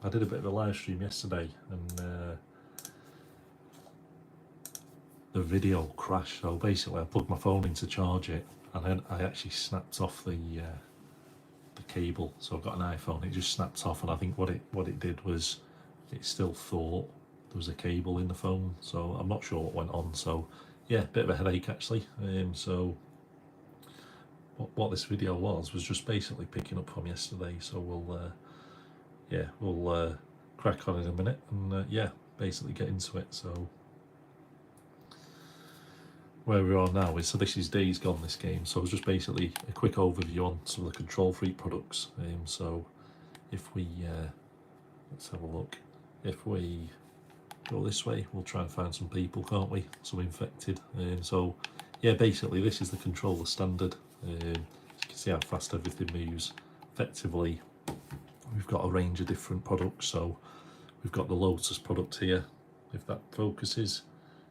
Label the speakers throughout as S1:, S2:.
S1: I did a bit of a live stream yesterday, and the video crashed. So basically, I plugged my phone in to charge it, and then I actually snapped off the cable. So I've got an iPhone. It just snapped off, and I think what it did was it still thought there was a cable in the phone. So I'm not sure what went on. So yeah, bit of a headache actually. So what this video was just basically picking up from yesterday. So we'll crack on in a minute and yeah, basically get into it. So where we are now is, so this is Days Gone, this game. So it's just basically a quick overview on some of the Control Freak products. So if we let's have a look. If we go this way, we'll try and find some people, can't we? Some infected. So yeah, basically this is the controller standard. You can see how fast everything moves. Effectively, we've got a range of different products. So we've got the Lotus product here, if that focuses.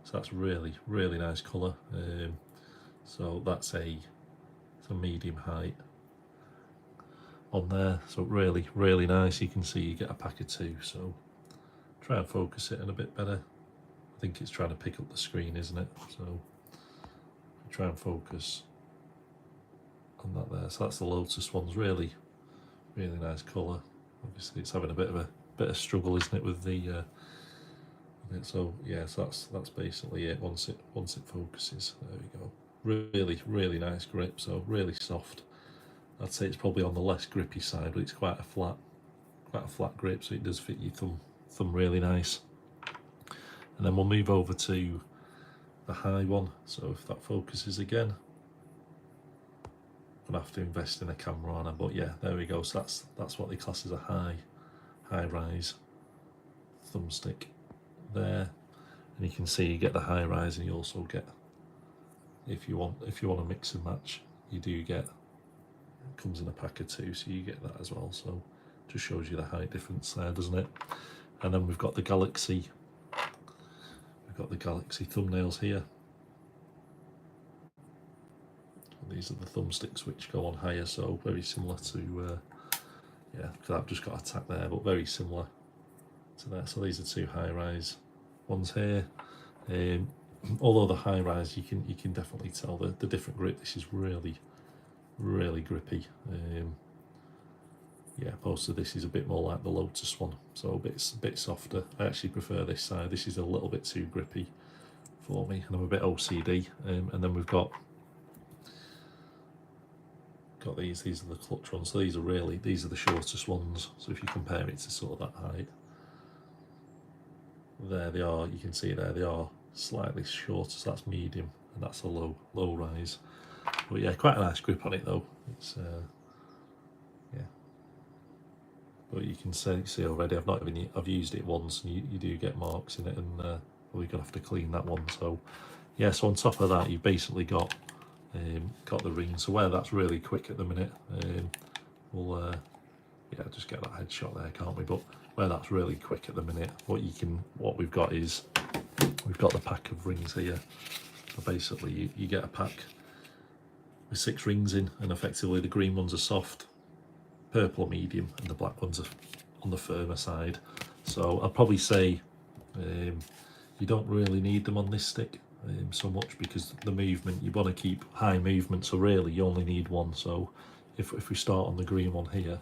S1: So that's really nice colour. So that's it's a medium height on there. So really nice. You can see you get a pack of 2. So try and focus it in a bit better. I think it's trying to pick up the screen, isn't it? So try and focus on that there. So that's the Lotus one's really nice colour. Obviously it's having a bit of struggle, isn't it, with the so yeah, so that's basically it. Once it focuses, there we go. Really nice grip. So really soft. I'd say it's probably on the less grippy side, but it's quite a flat grip, so it does fit your thumb really nice. And then we'll move over to the high one. So if that focuses again, I'm gonna have to invest in a camera on it, but yeah, there we go. So that's what they class as a high rise thumbstick there. And you can see you get the high rise, and you also get, if you want to mix and match, you do get, it comes in a pack of 2, so you get that as well. So just shows you the height difference there, doesn't it? And then we've got the Galaxy thumbnails here. These are the thumbsticks which go on higher, so very similar to yeah, because I've just got a tack there, but very similar to that. So these are 2 high rise ones here. Although the high rise, you can definitely tell the different grip. This is really grippy. Yeah, opposed to this is a bit more like the Lotus one, so a bit softer. I actually prefer this side. This is a little bit too grippy for me, and I'm a bit OCD. And then we've got these are the clutch ones. So these are the shortest ones. So if you compare it to sort of that height, there they are. You can see there they are slightly shorter. So that's medium, and that's a low rise. But yeah, quite a nice grip on it though. It's yeah. But you can see already, I've used it once, and you do get marks in it, and well, you're gonna have to clean that one. So yeah, so on top of that, you've basically got the ring. So where that's really quick at the minute, we'll yeah, just get that headshot there, can't we? But where that's really quick at the minute, what we've got is we've got the pack of rings here. So basically you get a pack with 6 rings in, and effectively the green ones are soft, purple are medium, and the black ones are on the firmer side. So I'd probably say you don't really need them on this stick so much, because the movement, you want to keep high movement, so really you only need one. So if we start on the green one here,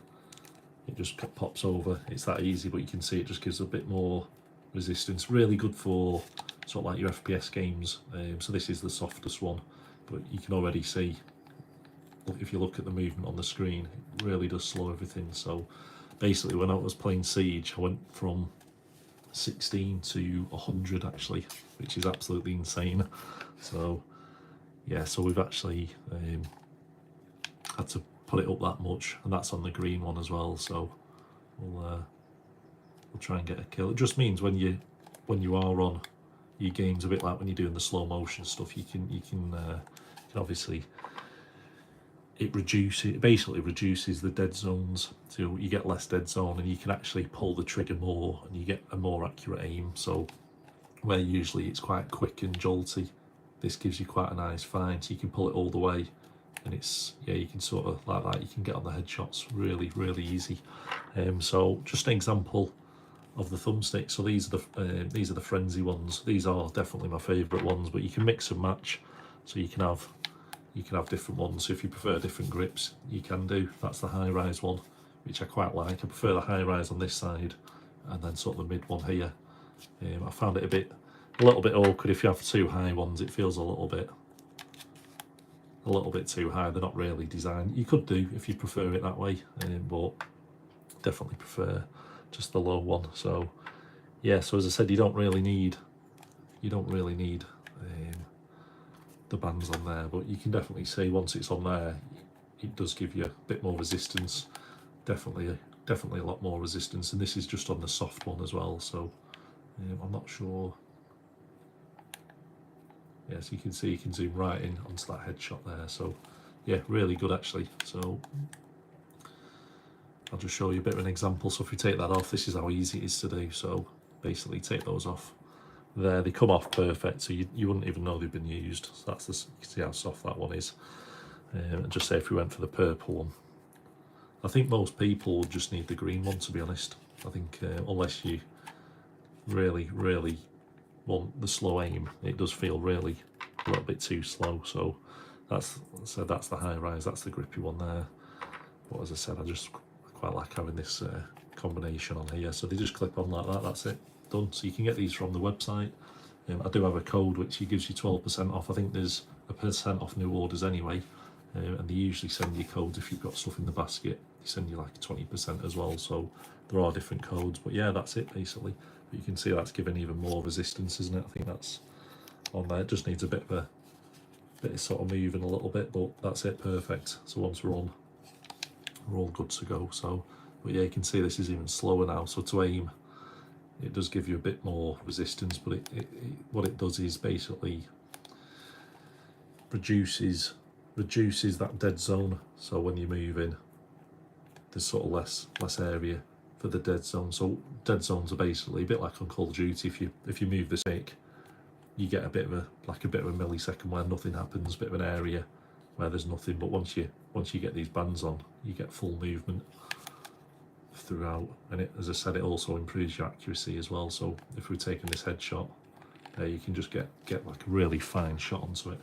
S1: it just pops over. It's that easy, but you can see it just gives a bit more resistance. Really good for sort of like your FPS games. So this is the softest one, but you can already see, if you look at the movement on the screen, it really does slow everything. So basically when I was playing Siege, I went from 16 to 100 actually, which is absolutely insane. So yeah, so we've actually had to put it up that much, and that's on the green one as well. So we'll try and get a kill. It just means when you are on your games, a bit like when you're doing the slow motion stuff, you can obviously, it basically reduces the dead zones, so you get less dead zone, and you can actually pull the trigger more, and you get a more accurate aim. So where usually it's quite quick and jolty, this gives you quite a nice find, so you can pull it all the way, and it's, yeah, you can sort of like that, you can get on the headshots really easy. So just an example of the thumbsticks. So these are the frenzy ones. These are definitely my favourite ones, but you can mix and match. So you can have different ones. So if you prefer different grips, you can do. That's the high rise one, which I quite like. I prefer the high rise on this side, and then sort of the mid one here. I found it a little bit awkward if you have two high ones. It feels a little bit too high. They're not really designed. You could do if you prefer it that way, but definitely prefer just the low one. So yeah, so as I said, you don't really need the bands on there, but you can definitely see once it's on there, it does give you a bit more resistance. Definitely a lot more resistance, and this is just on the soft one as well. So I'm not sure. Yes, you can see you can zoom right in onto that headshot there. So yeah, really good actually. So I'll just show you a bit of an example. So if you take that off, this is how easy it is to do. So basically take those off. There, they come off perfect, so you wouldn't even know they've been used. So that's you can see how soft that one is. And just say if we went for the purple one, I think most people would just need the green one, to be honest. I think unless you really want the slow aim, it does feel really a little bit too slow. So that's the high rise, that's the grippy one there. But as I said, I just quite like having this combination on here. So they just clip on like that, that's it, done. So you can get these from the website. I do have a code which gives you 12% off. I think there's a % off new orders anyway, and they usually send you codes if you've got stuff in the basket. They send you like 20% as well, so there are different codes. But yeah, that's it basically. But you can see that's given even more resistance, isn't it? I think that's on there. It just needs a bit of sort of moving a little bit, but that's it, perfect. So once we're on, we're all good to go. So, but yeah, you can see this is even slower now. So to aim, it does give you a bit more resistance, but what it does is basically reduces that dead zone. So when you're moving, there's sort of less area for the dead zone. So dead zones are basically a bit like on Call of Duty. If you move the stick, you get a bit of a millisecond where nothing happens, a bit of an area where there's nothing. But once you get these bands on, you get full movement throughout. And it, as I said, it also improves your accuracy as well. So if we're taking this headshot, you can just get like a really fine shot onto it.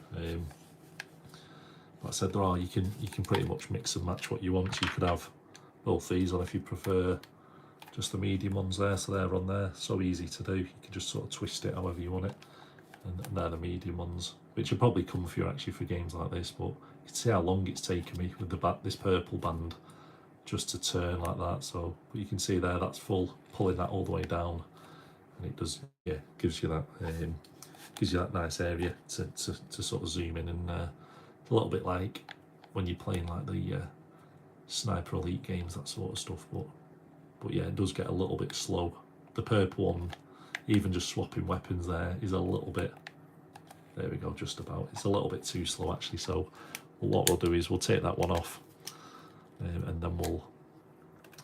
S1: Like I said, you can pretty much mix and match what you want. So you could have both these on if you prefer just the medium ones there. So they're on there, so easy to do. You can just sort of twist it however you want it, and they're the medium ones, which would probably come for you actually for games like this. But you can see how long it's taken me with this purple band just to turn like that. So but you can see there, that's full, pulling that all the way down, and it does, yeah, gives you that nice area to sort of zoom in. And a little bit like when you're playing like the Sniper Elite games, that sort of stuff. But yeah, it does get a little bit slow. The purple one, even just swapping weapons there, is a little bit, there we go, just about. It's a little bit too slow actually. So what we'll do is we'll take that one off, and then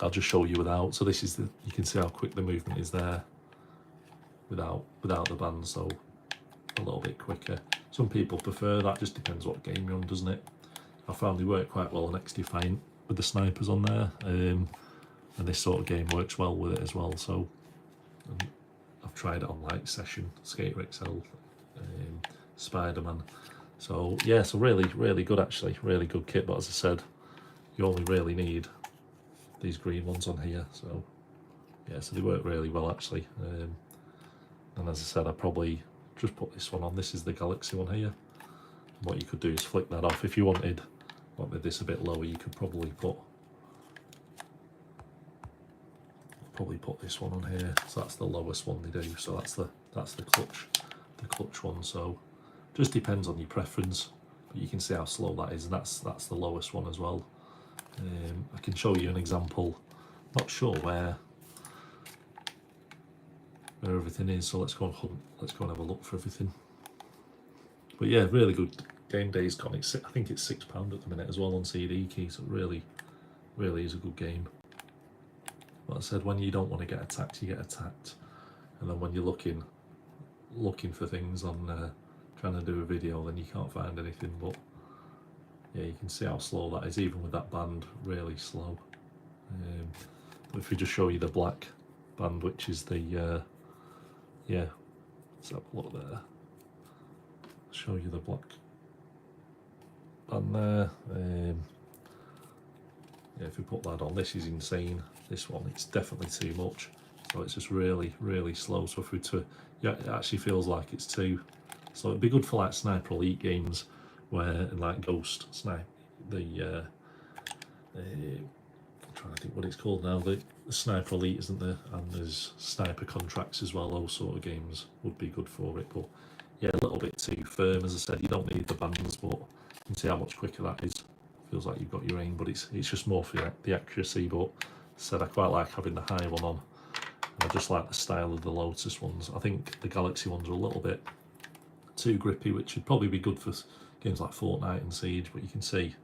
S1: I'll just show you without. So this is you can see how quick the movement is there without the band, so a little bit quicker. Some people prefer that, just depends what game you're on, doesn't it? I found they work quite well on XDefiant with the snipers on there, and this sort of game works well with it as well. So I've tried it on like Session, Skater XL, Spider-Man. So yeah, so really good actually, really good kit. But as I said, you only really need these green ones on here. So yeah, so they work really well actually. And as I said, I probably just put this one on. This is the Galaxy one here. And what you could do is flick that off. If you wanted this a bit lower, you could probably put this one on here. So that's the lowest one they do. So that's the clutch one. So just depends on your preference. But you can see how slow that is, and that's the lowest one as well. I can show you an example. Not sure where everything is, so let's go and hunt. Let's go and have a look for everything. But yeah, really good. Game Day's got it. I think it's £6 at the minute as well on CD Key, so really is a good game. Like I said, when you don't want to get attacked, you get attacked, and then when you're looking for things on trying to do a video, then you can't find anything. But yeah, you can see how slow that is, even with that band, really slow. But if we just show you the black band, which is the yeah. Let's have a look there. Show you the black band there. Yeah, if we put that on, this is insane. This one, it's definitely too much. So it's just really, really slow. So if we to, yeah, it actually feels like it's too. So it'd be good for like Sniper Elite games, where like Ghost Snipe, I'm trying to think what it's called now. The Sniper Elite, isn't there? And there's Sniper Contracts as well. Those sort of games would be good for it. But yeah, a little bit too firm. As I said, you don't need the bands, but you can see how much quicker that is. Feels like you've got your aim, but it's just more for the accuracy. But as I said, I quite like having the high one on. And I just like the style of the Lotus ones. I think the Galaxy ones are a little bit too grippy, which would probably be good for games like Fortnite and Siege, but you can see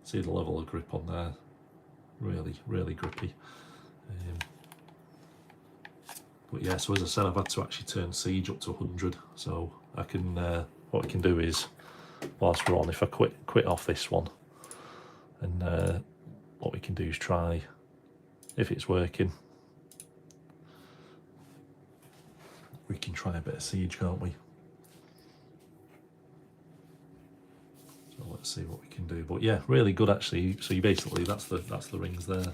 S1: the level of grip on there. Really, really grippy. But yeah, so as I said, I've had to actually turn Siege up to 100. So I can, what we can do is, whilst we're on, if I quit off this one, and what we can do is try, if it's working, we can try a bit of Siege, can't we? So let's see what we can do. But yeah, really good actually. So you basically, that's the rings there.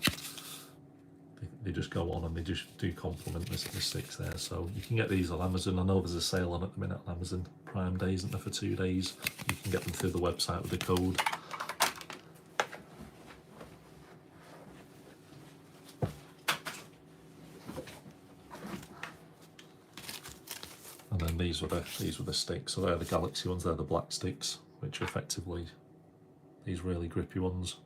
S1: They just go on and they just do complement the sticks there. So you can get these on Amazon. I know there's a sale on at the minute on Amazon Prime Day, isn't there, for 2 days. You can get them through the website with the code. And then these were the sticks. So they're the Galaxy ones. They're the black sticks, which are effectively these really grippy ones.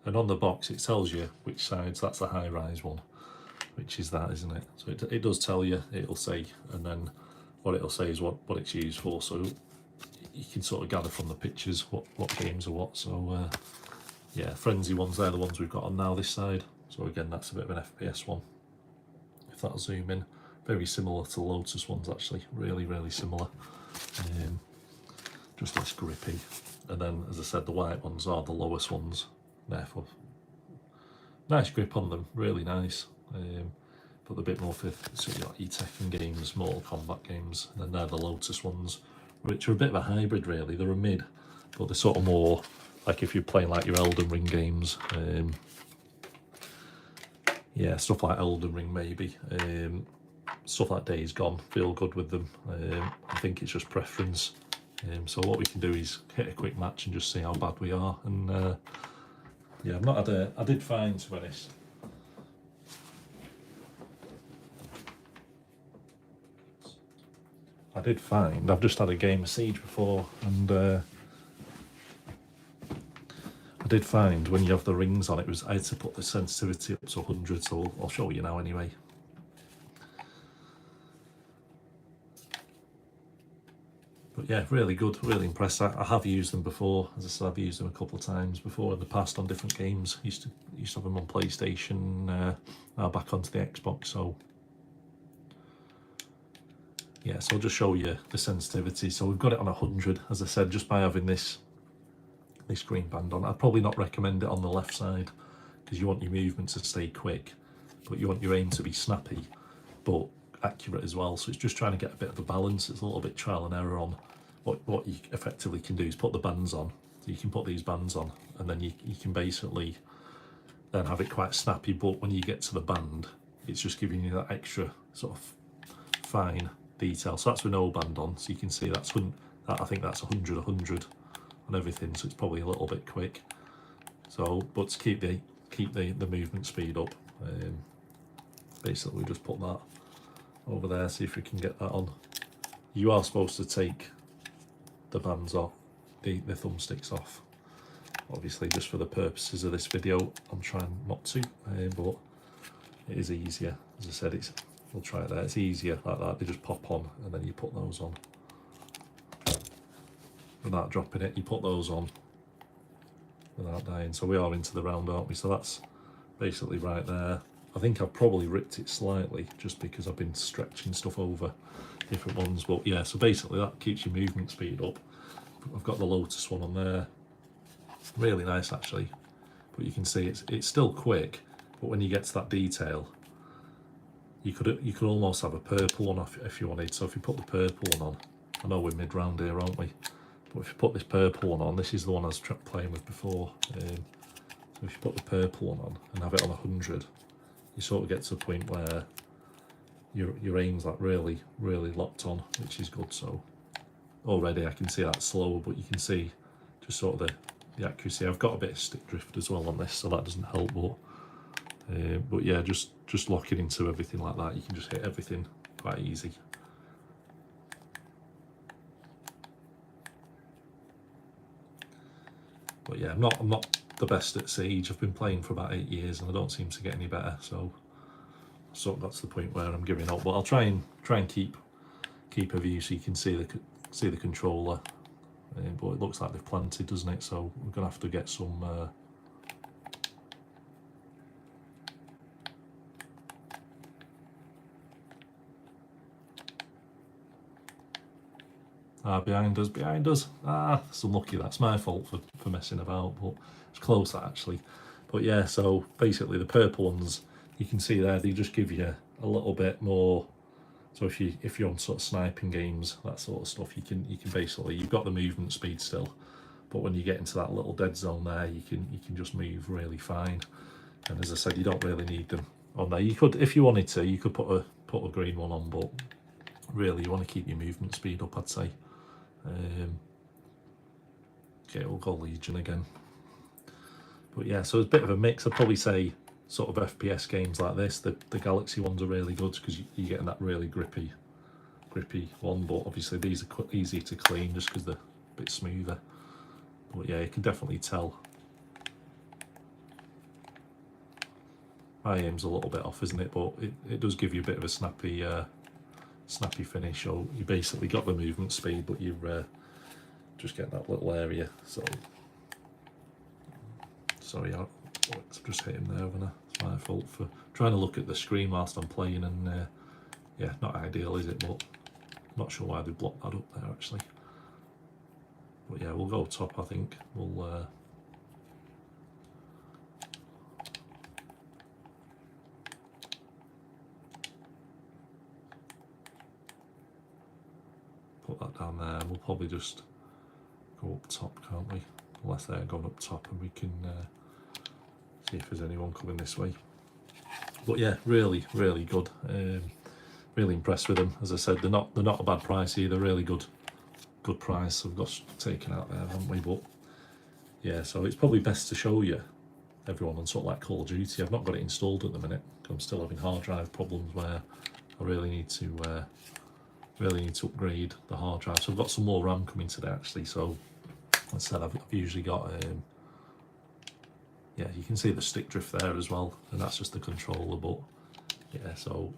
S1: And on the box it tells you which sides. That's the high rise one, which is that, isn't it? So it does tell you. It'll say, and then what it'll say is what it's used for. So you can sort of gather from the pictures what games are what. So yeah, Frenzy ones, they're the ones we've got on now this side. So again, that's a bit of an FPS one. If that'll zoom in, very similar to the Lotus ones actually. Really, really similar. Just less grippy. And then, as I said, the white ones are the lowest ones. Therefore, nice grip on them, really nice. But a bit more for sort of like E-Tekken games, Mortal Kombat games. And then they're the Lotus ones, which are a bit of a hybrid really. They're a mid, but they're sort of more like if you're playing like your Elden Ring games. Yeah, stuff like Elden Ring maybe. Stuff like Days Gone, feel good with them. I think it's just preference. So what we can do is hit a quick match and just see how bad we are. And yeah, I've not had I did find, to be honest, I've just had a game of Siege before, and I did find when you have the rings on, I had to put the sensitivity up to 100, so I'll show you now anyway. But yeah, really good, really impressed. I have used them before. As I said, I've used them a couple of times before in the past on different games. Used to have them on PlayStation, now back onto the Xbox. So yeah, so I'll just show you the sensitivity. So we've got it on 100, as I said, just by having this green band on. I'd probably not recommend it on the left side because you want your movement to stay quick, but you want your aim to be snappy, but accurate as well. So it's just trying to get a bit of a balance. It's a little bit trial and error on what you effectively can do is put the bands on. So you can put these bands on, and then you can basically then have it quite snappy, but when you get to the band, it's just giving you that extra sort of fine detail. So that's with no band on, so you can see that I think that's 100 on everything, so it's probably a little bit quick. So but to keep the movement speed up, basically just put that over there, see if we can get that on. You are supposed to take the bands off, the thumbsticks off, obviously just for the purposes of this video. I'm trying not to, but it is easier. As I said, we'll try it there. It's easier like that. They just pop on and then you put those on without dropping it. You put those on without dying. So we are into the round, aren't we? So that's basically right there. I think I've probably ripped it slightly just because I've been stretching stuff over different ones. But yeah, so basically that keeps your movement speed up. I've got the Lotus one on there. Really nice actually. But you can see it's still quick, but when you get to that detail, you could almost have a purple one if you wanted. So if you put the purple one on, I know we're mid round here, aren't we? But if you put this purple one on, this is the one I was playing with before. So if you put the purple one on and have it on 100, you sort of get to a point where your aim's like really locked on, which is good. So already I can see that slower, but you can see just sort of the accuracy. I've got a bit of stick drift as well on this, so that doesn't help. But yeah, just locking into everything like that, you can just hit everything quite easy. But yeah, I'm not the best at Siege. I've been playing for about 8 years and I don't seem to get any better. So I sort of got to the point where I'm giving up. But I'll try and keep a view so you can see the controller. But it looks like they've planted, doesn't it? So we're gonna have to get some. Behind us. It's unlucky. That's my fault for messing about, but it's close actually. But yeah, so basically the purple ones, you can see there, they just give you a little bit more. So if you're on sort of sniping games, that sort of stuff, you can basically, you've got the movement speed still, but when you get into that little dead zone there, you can just move really fine. And as I said, you don't really need them on there. You could, if you wanted to, you could put a green one on, but really you want to keep your movement speed up, I'd say. Okay, we'll go Legion again. But yeah, so it's a bit of a mix. I'd probably say sort of FPS games like this, the Galaxy ones are really good because you're getting that really grippy one, but obviously these are easier to clean just because they're a bit smoother. But yeah, you can definitely tell. My aim's a little bit off, isn't it? But it does give you a bit of a snappy finish. So you basically got the movement speed, but you're just getting that little area. So sorry, I'm just hitting there, haven't I? It's my fault for trying to look at the screen whilst I'm playing, and yeah, not ideal, is it? But I'm not sure why they blocked that up there actually. But yeah, we'll go top. I think we'll. Put that down there. We'll probably just go up top, can't we? Unless they're going up top, and we can see if there's anyone coming this way. But yeah, really good. Really impressed with them. As I said, they're not a bad price either. Really good price. I've got taken out there, haven't we? But yeah, so it's probably best to show you everyone on sort of like Call of Duty. I've not got it installed at the minute. I'm still having hard drive problems where I really need to upgrade the hard drive. So I've got some more RAM coming today actually. So as I said, I've usually got yeah, you can see the stick drift there as well, and that's just the controller. But yeah, so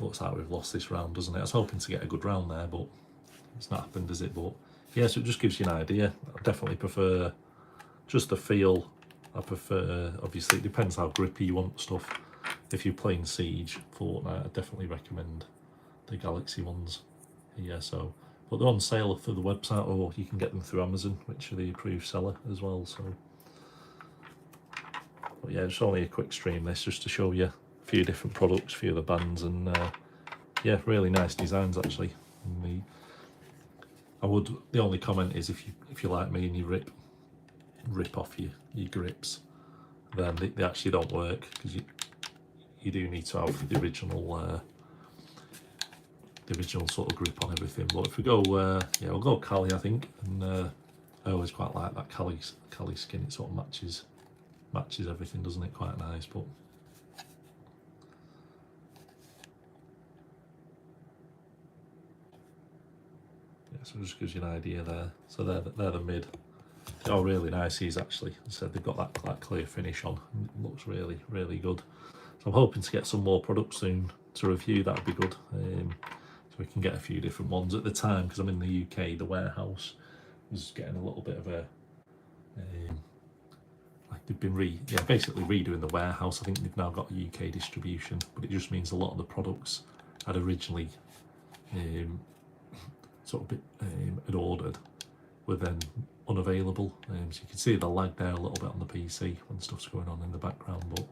S1: looks like we've lost this round, doesn't it? I was hoping to get a good round there, but it's not happened, is it? But yeah, so it just gives you an idea. I definitely prefer just the feel. I prefer, obviously it depends how grippy you want stuff. If you're playing Siege, Fortnite, I definitely recommend the Galaxy ones here. So, but they're on sale through the website, or you can get them through Amazon, which are the approved seller as well. So, but yeah, it's only a quick stream this just to show you a few different products, a few of the bands, and yeah, really nice designs actually. And the only comment is if you like me and you rip off your grips, then they actually don't work, because you do need to have the original sort of grip on everything. But if we go, yeah, we'll go Kali, I think, and I always quite like that Kali skin. It sort of matches everything, doesn't it? Quite nice. But yeah, so it just gives you an idea there. So they're the mid. They are really nice. These actually, as I said, they've got that clear finish on. It looks really good. So I'm hoping to get some more products soon to review. That'd be good. So we can get a few different ones at the time, because I'm in the UK. The warehouse is getting a little bit of a like they've been basically redoing the warehouse. I think they've now got a UK distribution, but it just means a lot of the products I'd originally sort of had ordered were then unavailable. So you can see the lag there a little bit on the PC when stuff's going on in the background. But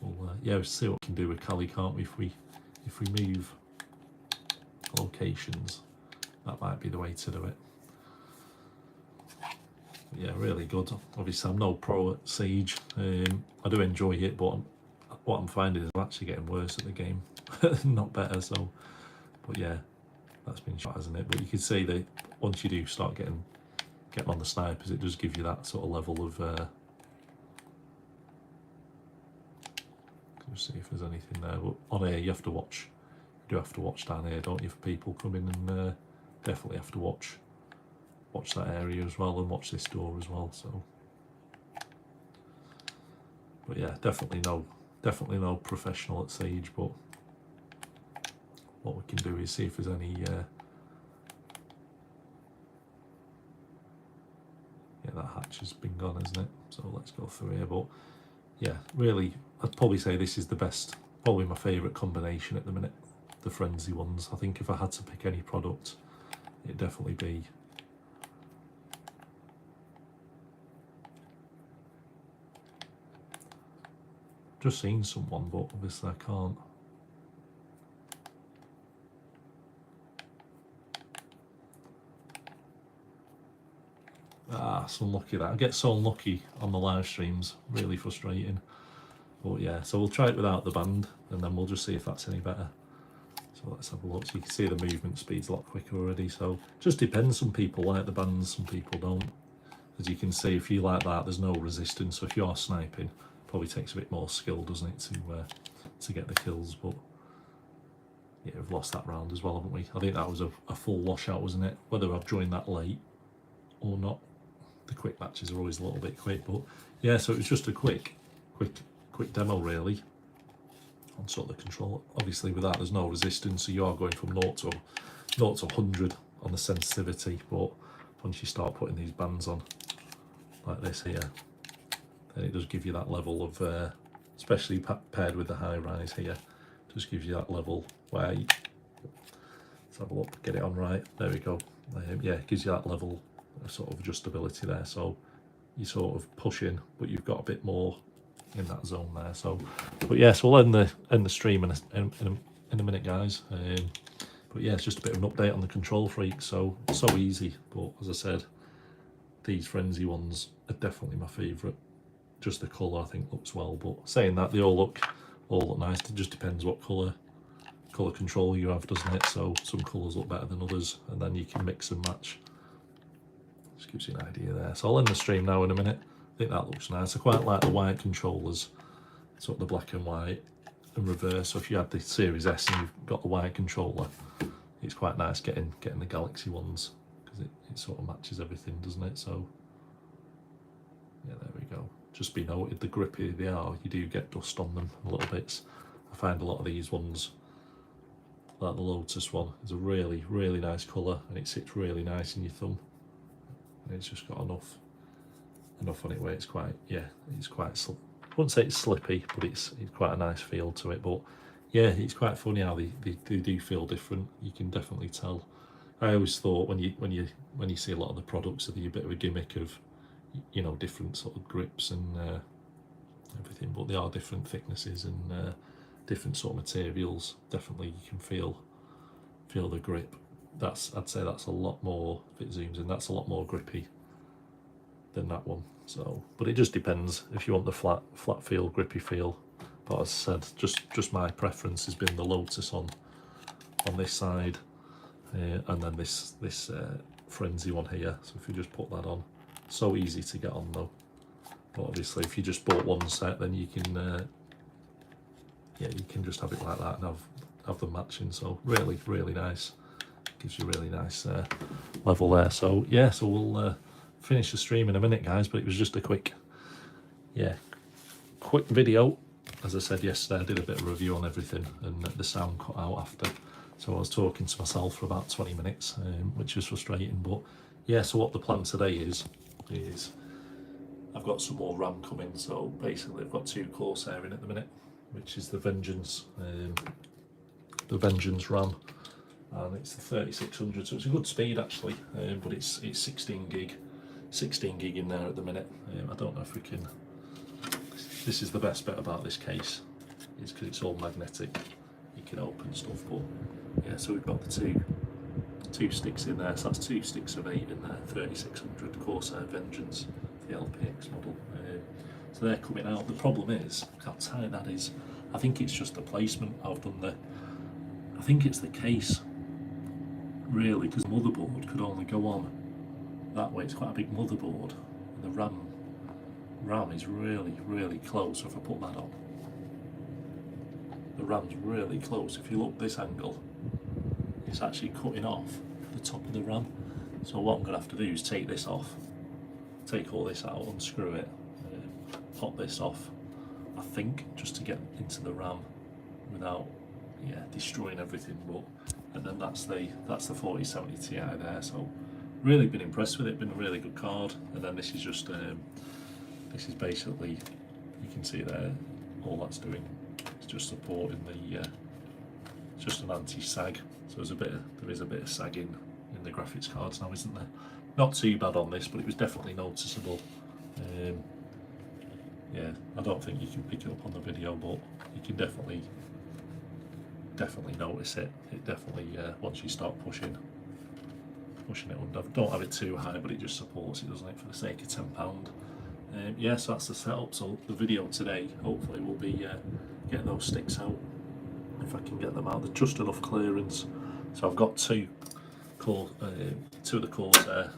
S1: we'll see what we can do with Kali, can't we? If we move locations, that might be the way to do it. But yeah, really good. Obviously, I'm no pro at Siege. I do enjoy it, but what I'm finding is I'm actually getting worse at the game, not better. So, but yeah, that's been shot, hasn't it? But you can see that once you do start getting on the snipers, it does give you that sort of level of. Just see if there's anything there. But on here, you have to watch. You do have to watch down here, don't you, for people coming, and definitely have to watch that area as well, and watch this door as well. So, but yeah, definitely no professional at Siege. But what we can do is see if there's any. Yeah, that hatch has been gone, hasn't it? So let's go through here. But yeah, really, I'd probably say this is the best, probably my favourite combination at the minute, the Frenzy ones. I think if I had to pick any product, it'd definitely be just seen someone, but obviously I can't. It's unlucky that. I get so unlucky on the live streams, really frustrating. But yeah, so we'll try it without the band, and then we'll just see if that's any better. So let's have a look. So you can see the movement speed's a lot quicker already. So just depends. Some people like the bands, some people don't. As you can see, if you like that, there's no resistance. So if you are sniping, it probably takes a bit more skill, doesn't it, to get the kills. But yeah, we've lost that round as well, haven't we? I think that was a full washout, wasn't it? Whether I've joined that late or not. The quick matches are always a little bit quick, but yeah, so it was just a quick demo really on sort of the control. Obviously with that there's no resistance, so you are going from 0 to 100 on the sensitivity, but once you start putting these bands on like this here, then it does give you that level of especially paired with the high rise here, just gives you that level where you, let's have a look, get it on right, there we go. Yeah, it gives you that level of sort of adjustability there, so you sort of push in, but you've got a bit more in that zone there. So, but yes, we'll end the stream in a minute, guys. But yeah, it's just a bit of an update on the Control Freak. So easy, but as I said, these Frenzy ones are definitely my favourite. Just the colour I think looks well, but saying that, they all look nice. It just depends what colour control you have, doesn't it? So some colours look better than others, and then you can mix and match. Just gives you an idea there. So I'll end the stream now in a minute. I think that looks nice. I quite like the white controllers, sort of the black and white and reverse. So if you had the Series S and you've got the white controller, it's quite nice getting the Galaxy ones, because it sort of matches everything, doesn't it? So yeah, there we go. Just be noted, the grippy they are, you do get dust on them a little bit. I find a lot of these ones, like the Lotus one, is a really nice colour, and it sits really nice in your thumb. And it's just got enough on it where it's quite, yeah, it's quite, I wouldn't say it's slippy, but it's quite a nice feel to it. But yeah, it's quite funny how they do feel different. You can definitely tell. I always thought when you see a lot of the products, they're a bit of a gimmick of, you know, different sort of grips and everything, but they are different thicknesses and different sort of materials. Definitely you can feel the grip. I'd say that's a lot more, if it zooms in, that's a lot more grippy than that one. So, but it just depends if you want the flat feel, grippy feel. But as I said, just my preference has been the Lotus on this side, and then this Frenzy one here. So if you just put that on, so easy to get on though. But obviously, if you just bought one set, then you can yeah, you can just have it like that and have them matching. So really nice. Gives you a really nice level there. So yeah, so we'll finish the stream in a minute, guys, but it was just a quick video. As I said yesterday, I did a bit of review on everything, and the sound cut out after, so I was talking to myself for about 20 minutes, which was frustrating. But yeah, so what the plan today is I've got some more RAM coming. So basically I've got 2 Corsair in at the minute, which is the Vengeance RAM, and it's the 3600, so it's a good speed actually, but it's 16 gig in there at the minute. I don't know if we can, this is the best bit about this case, is because it's all magnetic. You can open stuff, but yeah. So we've got the two sticks in there. So that's 2 sticks of 8 in there. 3600 Corsair Vengeance, the LPX model. So they're coming out. The problem is, look how tight that is. I think it's just the placement. I've done I think it's the case, really, because the motherboard could only go on that way. It's quite a big motherboard, and the RAM is really, really close. So if I put that on, the RAM's really close. If you look this angle, it's actually cutting off the top of the RAM. So what I'm going to have to do is take this off, take all this out, unscrew it, pop this off, I think, just to get into the RAM without destroying everything. But and then that's the 4070 Ti there. So really been impressed with it. Been a really good card. And then this is just this is basically, you can see there, all that's doing. It's just supporting the. It's just an anti-sag. So there is a bit of sagging in the graphics cards now, isn't there? Not too bad on this, but it was definitely noticeable. Yeah, I don't think you can pick it up on the video, but you can definitely notice it. It definitely, once you start pushing it under. Don't have it too high, but it just supports it, doesn't it, for the sake of £10. Yeah, so that's the setup. So the video today, hopefully, will be getting those sticks out. If I can get them out, they're just enough clearance. So I've got two of the cores there.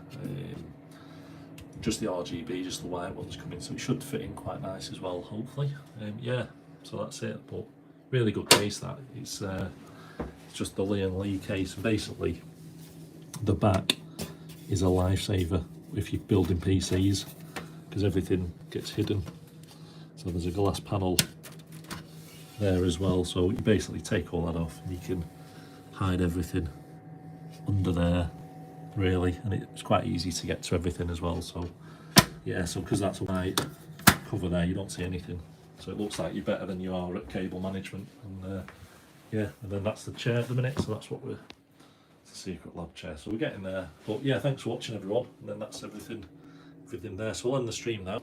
S1: Just the RGB, just the white ones coming, so it should fit in quite nice as well, hopefully. Yeah, so that's it. But really good case that. It's just the Lian Li case. Basically, the back is a lifesaver if you're building PCs, because everything gets hidden. So there's a glass panel there as well. So you basically take all that off, and you can hide everything under there, really, and it's quite easy to get to everything as well. So yeah, so because that's a white cover there, you don't see anything, so it looks like you're better than you are at cable management. And yeah, and then that's the chair at the minute, so that's what it's a secret lab chair, so we're getting there. But yeah, thanks for watching everyone, and then that's everything there. So we'll end the stream now.